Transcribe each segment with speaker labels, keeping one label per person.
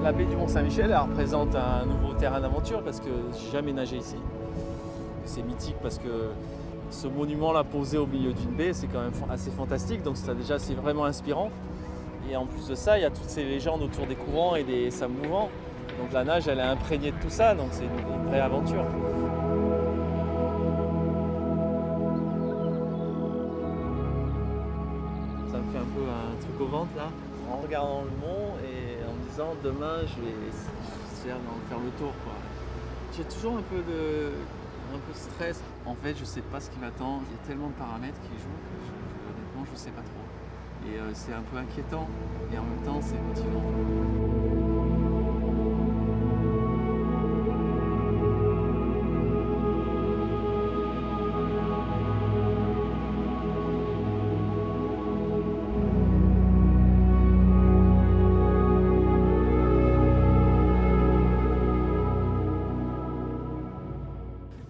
Speaker 1: La baie du Mont-Saint-Michel, elle représente un nouveau terrain d'aventure parce que j'ai jamais nagé ici. C'est mythique parce que ce monument là posé au milieu d'une baie, c'est quand même assez fantastique, donc c'est vraiment inspirant. Et en plus de ça, il y a toutes ces légendes autour des courants et des sables mouvants. Donc la nage, elle est imprégnée de tout ça, donc c'est une vraie aventure. Ça me fait un peu un truc au ventre là, en regardant le mont et en me disant demain je vais faire le tour, quoi. J'ai toujours un peu de stress. En fait, je sais pas ce qui m'attend. Il y a tellement de paramètres qui jouent que honnêtement, je sais pas trop. Et c'est un peu inquiétant et en même temps, c'est motivant.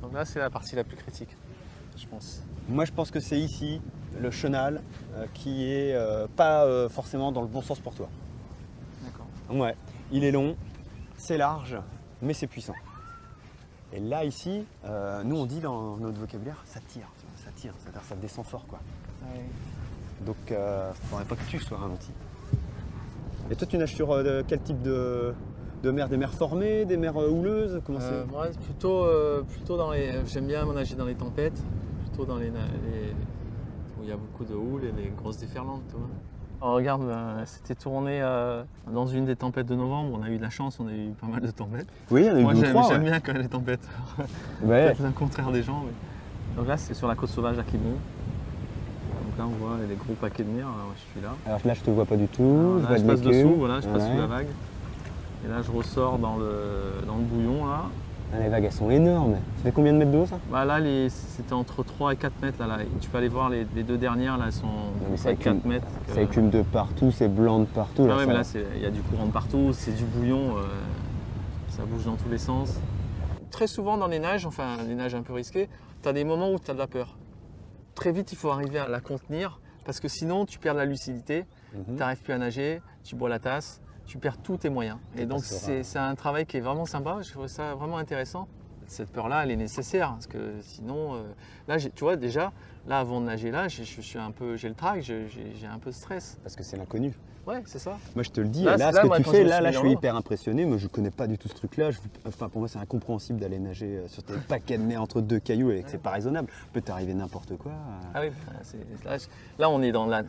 Speaker 1: Donc là, c'est la partie la plus critique, je pense.
Speaker 2: Moi, je pense que c'est ici, le chenal, qui est pas forcément dans le bon sens pour toi.
Speaker 1: D'accord.
Speaker 2: Ouais, il est long, c'est large, mais c'est puissant. Et là, ici, nous, on dit dans notre vocabulaire, ça tire, c'est-à-dire ça descend fort, quoi.
Speaker 1: Ouais.
Speaker 2: Donc, il ne faudrait pas que tu sois ralenti. Et toi, tu nages sur quel type de mer? Des mers formées, des mers houleuses? Comment c'est?
Speaker 1: Moi, plutôt dans les. J'aime bien nager dans les tempêtes, plutôt dans les où il y a beaucoup de houle et les grosses déferlantes. Tu vois. Oh, regarde, c'était tourné dans une des tempêtes de novembre. On a eu de la chance, on a eu pas mal de tempêtes.
Speaker 2: Oui, il y en a eu
Speaker 1: Moi,
Speaker 2: deux ou trois.
Speaker 1: j'aime bien quand il y a les tempêtes.
Speaker 2: Ouais.
Speaker 1: Peut-être le contraire des gens. Mais... Donc là, c'est sur la côte sauvage à Quiberon. Donc là, on voit les gros paquets de mer. Alors, je suis là.
Speaker 2: Alors là, je te vois pas du tout.
Speaker 1: Alors, là, je passe dessous, voilà, je passe
Speaker 2: Ouais.
Speaker 1: sous la vague. Et là, je ressors dans le bouillon, là.
Speaker 2: Ah, les vagues, elles sont énormes. Ça fait combien de mètres d'eau, ça?
Speaker 1: Bah là, c'était entre 3 et 4 mètres. Là. Tu peux aller voir les deux dernières, là, elles sont
Speaker 2: mais ça
Speaker 1: 4 mètres.
Speaker 2: Ça écume de partout, c'est blanc de partout.
Speaker 1: Ah ouais, mais là,
Speaker 2: ça...
Speaker 1: il y a du courant de partout, c'est du bouillon, ça bouge dans tous les sens. Très souvent dans les nages, enfin les nages un peu risquées, tu as des moments où tu as de la peur. Très vite, il faut arriver à la contenir parce que sinon, tu perds la lucidité, tu n'arrives plus à nager, tu bois la tasse, tu perds tous tes moyens. Et donc, c'est un travail qui est vraiment sympa, je trouve ça vraiment intéressant. Cette peur-là, elle est nécessaire parce que sinon, là, tu vois, déjà, là, avant de nager, là, j'ai le trac, j'ai un peu de stress.
Speaker 2: Parce que c'est l'inconnu.
Speaker 1: Ouais, c'est ça.
Speaker 2: Moi, je te le dis,
Speaker 1: Là,
Speaker 2: ce que
Speaker 1: moi,
Speaker 2: tu
Speaker 1: quand
Speaker 2: fais,
Speaker 1: je me
Speaker 2: là,
Speaker 1: suis
Speaker 2: je
Speaker 1: mis
Speaker 2: suis
Speaker 1: dans
Speaker 2: hyper impressionné, mais je connais pas du tout ce truc-là. Enfin, pour moi, c'est incompréhensible d'aller nager sur tes paquets de mer entre deux cailloux et que c'est pas raisonnable. Peut t'arriver n'importe quoi.
Speaker 1: Ah oui, là, on est dans la.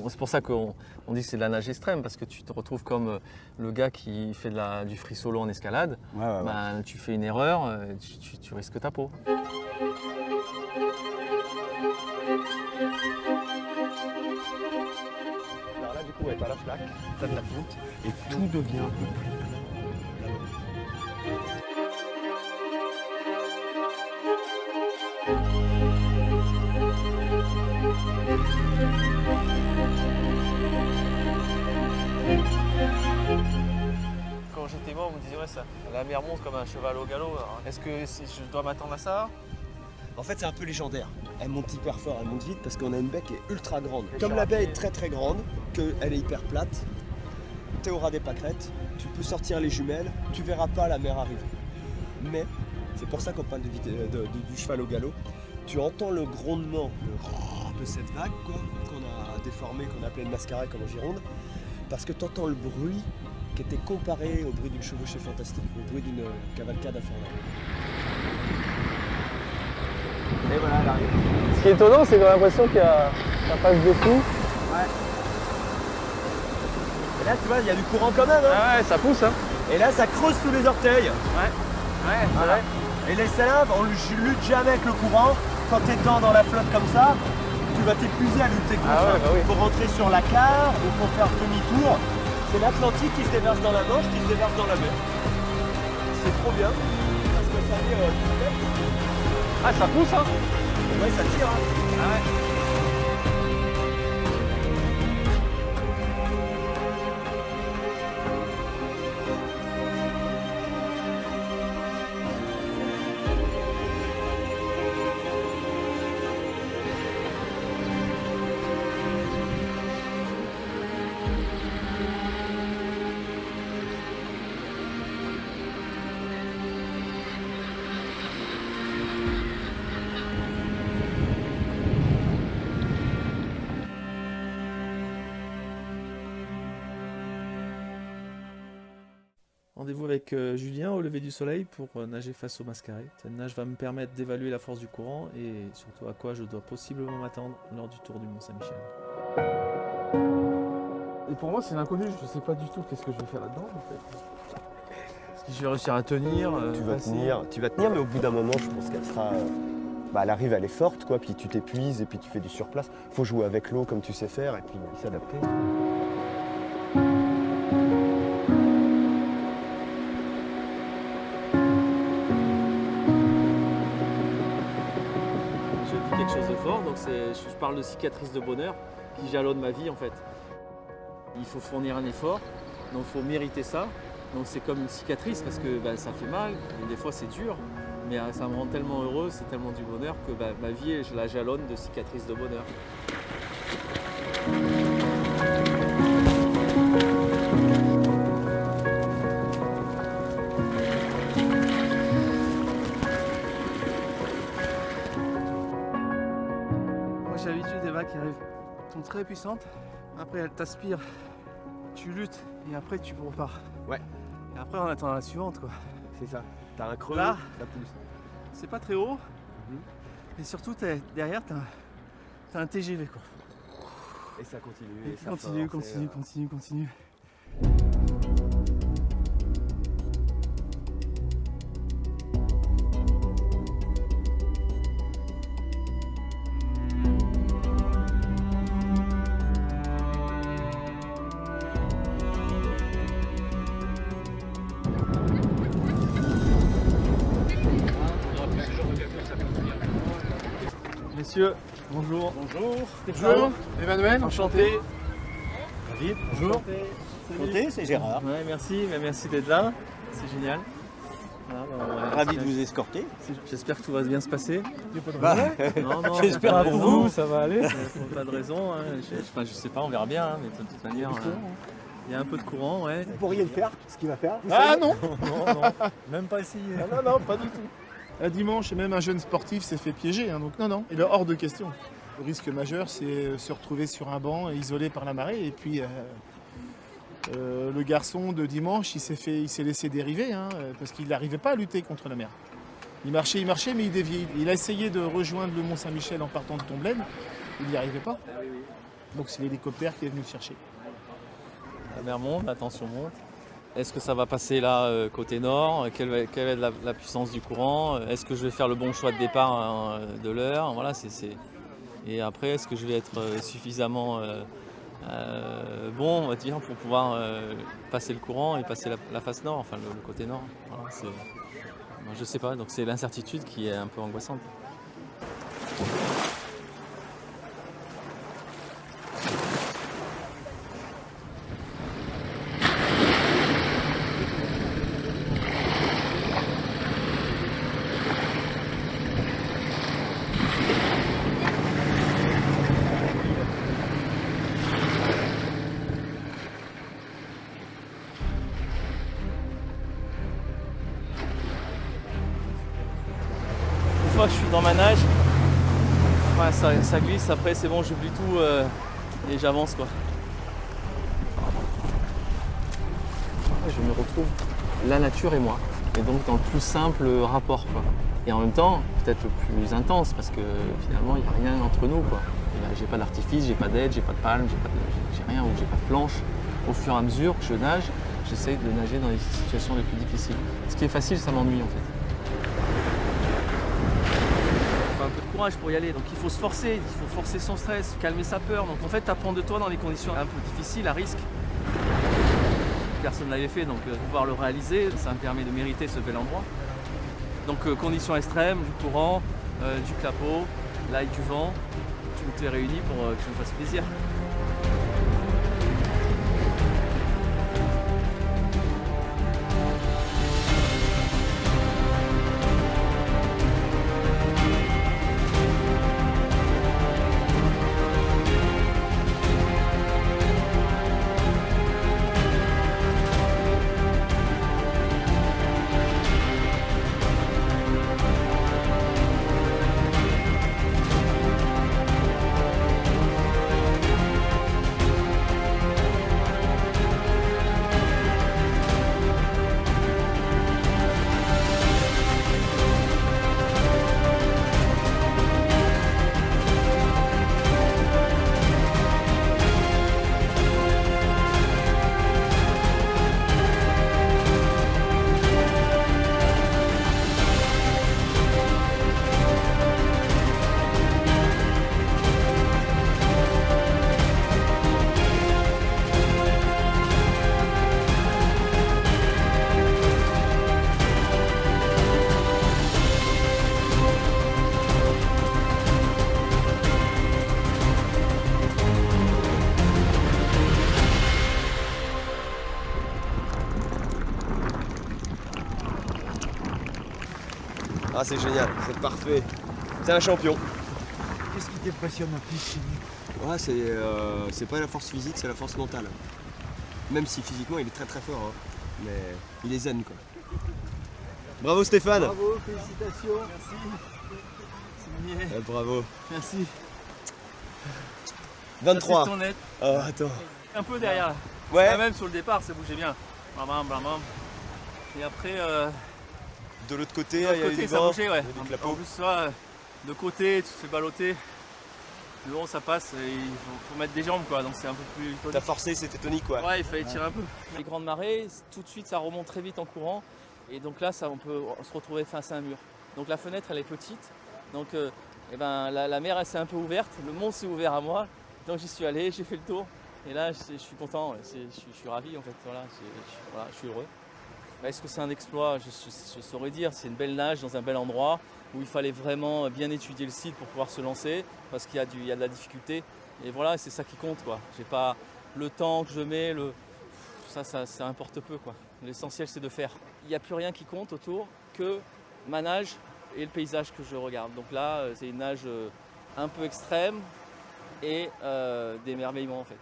Speaker 1: C'est pour ça qu'on dit que c'est de la nage extrême, parce que tu te retrouves comme le gars qui fait du free solo en escalade.
Speaker 2: Ouais.
Speaker 1: Ben, tu fais une erreur, tu risques ta peau.
Speaker 2: Alors là, du coup, t'as la flaque, t'as de la fonte, et tout devient
Speaker 1: Quand j'étais mort, on me disait ouais, la mer monte comme un cheval au galop. Est-ce que je dois m'attendre à ça?
Speaker 2: En fait, c'est un peu légendaire. Elle monte hyper fort, elle monte vite parce qu'on a une baie qui est ultra grande.
Speaker 1: Et
Speaker 2: Comme la baie est très très grande, qu'elle est hyper plate, tu auras des pâquerettes, tu peux sortir les jumelles, tu verras pas la mer arriver. Mais, c'est pour ça qu'on parle du cheval au galop, tu entends le grondement de cette vague qu'on a déformée, qu'on a appelée le mascaret comme en Gironde, parce que tu entends le bruit qui était comparé au bruit d'une chevauchée fantastique, au bruit d'une cavalcade infernale. Et voilà, elle arrive.
Speaker 1: Ce qui est étonnant, c'est qu'on a l'impression que ça passe dessous.
Speaker 2: Ouais. Et là, tu vois, il y a du courant quand même. Hein.
Speaker 1: Ah ouais, ça pousse. Hein.
Speaker 2: Et là, ça creuse sous les orteils.
Speaker 1: Ouais,
Speaker 2: Voilà. Et les salades, on lutte jamais avec le courant. Quand tu es dans la flotte comme ça, tu vas t'épuiser à lutter contre.
Speaker 1: Ah ouais, bah oui.
Speaker 2: Pour rentrer sur la carre ou pour faire demi-tour. C'est l'Atlantique qui se déverse dans la Manche, qui se déverse dans la mer. C'est trop bien. Parce que ça fait
Speaker 1: Ah, ça pousse, hein.
Speaker 2: ouais, ça tire. Hein.
Speaker 1: Ah ouais.
Speaker 3: Rendez-vous avec Julien au lever du soleil pour nager face au mascaré. Cette nage va me permettre d'évaluer la force du courant et surtout à quoi je dois possiblement m'attendre lors du tour du Mont-Saint-Michel.
Speaker 1: Et pour moi, c'est l'inconnu. Je sais pas du tout qu'est-ce que je vais faire là-dedans. En fait. Est-ce que je vais réussir à tenir
Speaker 2: Tu vas tenir, mais au bout d'un moment, je pense qu'elle sera. Elle arrive, elle est forte, quoi, puis tu t'épuises et puis tu fais du surplace. Faut jouer avec l'eau comme tu sais faire et puis s'adapter.
Speaker 1: Je vis quelque chose de fort, donc je parle de cicatrice de bonheur qui jalonne ma vie en fait. Il faut fournir un effort, donc il faut mériter ça. Donc c'est comme une cicatrice parce que ça fait mal, et des fois c'est dur, mais ça me rend tellement heureux, c'est tellement du bonheur que ma vie, je la jalonne de cicatrices de bonheur. Moi j'ai l'habitude des vagues qui arrivent, sont très puissantes, après elles t'aspirent, tu luttes et après tu repars.
Speaker 2: Ouais.
Speaker 1: Et après on attend la suivante quoi.
Speaker 2: C'est ça. T'as un creux,
Speaker 1: Là,
Speaker 2: ça pousse.
Speaker 1: C'est pas très haut, et surtout derrière t'as un TGV quoi.
Speaker 2: Et ça continue.
Speaker 1: Et
Speaker 2: ça
Speaker 1: continue,
Speaker 2: force,
Speaker 1: continue. Messieurs, bonjour.
Speaker 4: Bonjour, Emmanuel.
Speaker 1: Enchanté.
Speaker 4: David, bonjour. Enchanté, c'est Gérard.
Speaker 1: Ouais, merci d'être là. C'est génial. Voilà,
Speaker 4: Ravi de vous escorter.
Speaker 1: J'espère que tout va bien se passer.
Speaker 4: Bah,
Speaker 1: Non,
Speaker 4: j'espère
Speaker 1: pas de
Speaker 4: pour
Speaker 1: raison.
Speaker 4: vous, ça va aller.
Speaker 1: Pas de raison. Hein. Je sais pas, on verra bien. Hein, mais de toute manière, il y a un peu de courant. Ouais.
Speaker 2: Vous pourriez le faire, ce qu'il va faire.
Speaker 4: Ah non Non, même pas essayé.
Speaker 5: Non, pas du tout. Un dimanche, et même un jeune sportif s'est fait piéger, hein, donc non. Il est hors de question. Le risque majeur, c'est se retrouver sur un banc, isolé par la marée. Et puis, le garçon de dimanche, il s'est laissé dériver, hein, parce qu'il n'arrivait pas à lutter contre la mer. Il marchait, mais il déviait. Il a essayé de rejoindre le Mont-Saint-Michel en partant de Tomblaine. Il n'y arrivait pas. Donc, c'est l'hélicoptère qui est venu le chercher.
Speaker 1: La mer monte, la tension monte. Est-ce que ça va passer là côté nord? Quelle va être la puissance du courant? Est-ce que je vais faire le bon choix de départ de l'heure? Voilà, Et après, est-ce que je vais être suffisamment bon, on va dire, pour pouvoir passer le courant et passer la face nord, enfin le côté nord. Voilà, je sais pas, donc c'est l'incertitude qui est un peu angoissante. Une fois que je suis dans ma nage, ça glisse, après c'est bon, j'oublie tout et j'avance quoi. Je me retrouve la nature et moi, et donc dans le plus simple rapport quoi. Et en même temps, peut-être le plus intense parce que finalement il n'y a rien entre nous quoi. J'ai pas d'artifice, j'ai pas d'aide, j'ai pas de palme, j'ai rien, ou j'ai pas de planche. Au fur et à mesure que je nage, j'essaye de nager dans les situations les plus difficiles. Ce qui est facile, ça m'ennuie en fait. Un peu de courage pour y aller, donc il faut se forcer, il faut forcer son stress, calmer sa peur. Donc en fait, tu apprends de toi dans des conditions un peu difficiles, à risque. Personne ne l'avait fait, donc pouvoir le réaliser, ça me permet de mériter ce bel endroit. Donc conditions extrêmes, du courant, du clapot, l'ail du vent, tout est réuni pour que je me fasse plaisir.
Speaker 2: Ah, c'est génial, c'est parfait. C'est un champion.
Speaker 4: Qu'est-ce qui t'impressionne le plus chez lui?
Speaker 2: Ouais, c'est pas la force physique, c'est la force mentale. Même si physiquement il est très très fort, hein. Mais il est zen quoi. Bravo Stéphane.
Speaker 4: Bravo, félicitations. Merci.
Speaker 2: Bravo.
Speaker 1: Merci.
Speaker 2: 23.
Speaker 1: Net.
Speaker 2: Oh attends.
Speaker 1: Un peu derrière.
Speaker 2: Ouais.
Speaker 1: Même sur le départ, ça bougeait bien. Bam, bam, bam, bam. Et après,
Speaker 2: De l'autre côté,
Speaker 1: de l'autre
Speaker 2: il y a eu
Speaker 1: côté,
Speaker 2: du
Speaker 1: ça
Speaker 2: vent,
Speaker 1: bougeait, ouais.
Speaker 2: il y a eu du
Speaker 1: En
Speaker 2: clapot.
Speaker 1: plus, ça, de côté, tu te fais balloter. Le haut, ça passe. Et il faut mettre des jambes, quoi. Donc c'est un peu plus
Speaker 2: T'as
Speaker 1: tonique.
Speaker 2: forcé, c'était tonique quoi.
Speaker 1: Ouais, il fallait tirer un peu. Les grandes marées, tout de suite, ça remonte très vite en courant. Et donc là, on peut se retrouver face à un mur. Donc la fenêtre, elle est petite. Donc eh ben, la mer, elle s'est un peu ouverte. Le monde s'est ouvert à moi. Donc j'y suis allé, j'ai fait le tour. Et là, je suis content. Ouais. Je suis ravi, en fait. Voilà, je suis heureux. Est-ce que c'est un exploit? Je saurais dire. C'est une belle nage dans un bel endroit où il fallait vraiment bien étudier le site pour pouvoir se lancer parce qu'il y a de la difficulté. Et voilà, c'est ça qui compte, quoi. J'ai pas le temps que je mets, ça importe peu, quoi. L'essentiel, c'est de faire. Il n'y a plus rien qui compte autour que ma nage et le paysage que je regarde. Donc là, c'est une nage un peu extrême et d'émerveillement, en fait.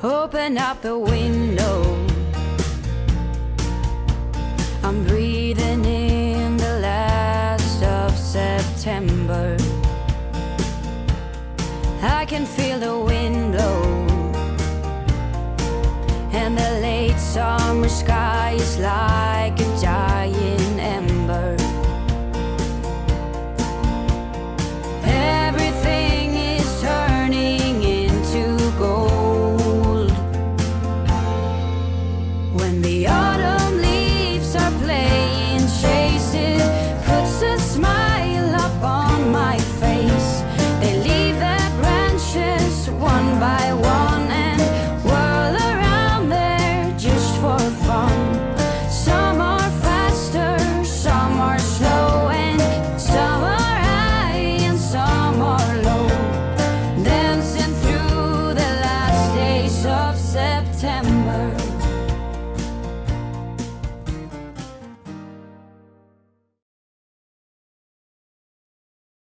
Speaker 6: Open up the window. I'm breathing in the last of September. I can feel the wind blow, and the late summer sky is like a giant ember. Everything is turning into gold. When the autumn leaves are playing chase, it puts a smile up on my face. They leave their branches one by one and whirl around there just for fun. Some are faster, some are slow, and some are high and some are low, dancing through the last days of September.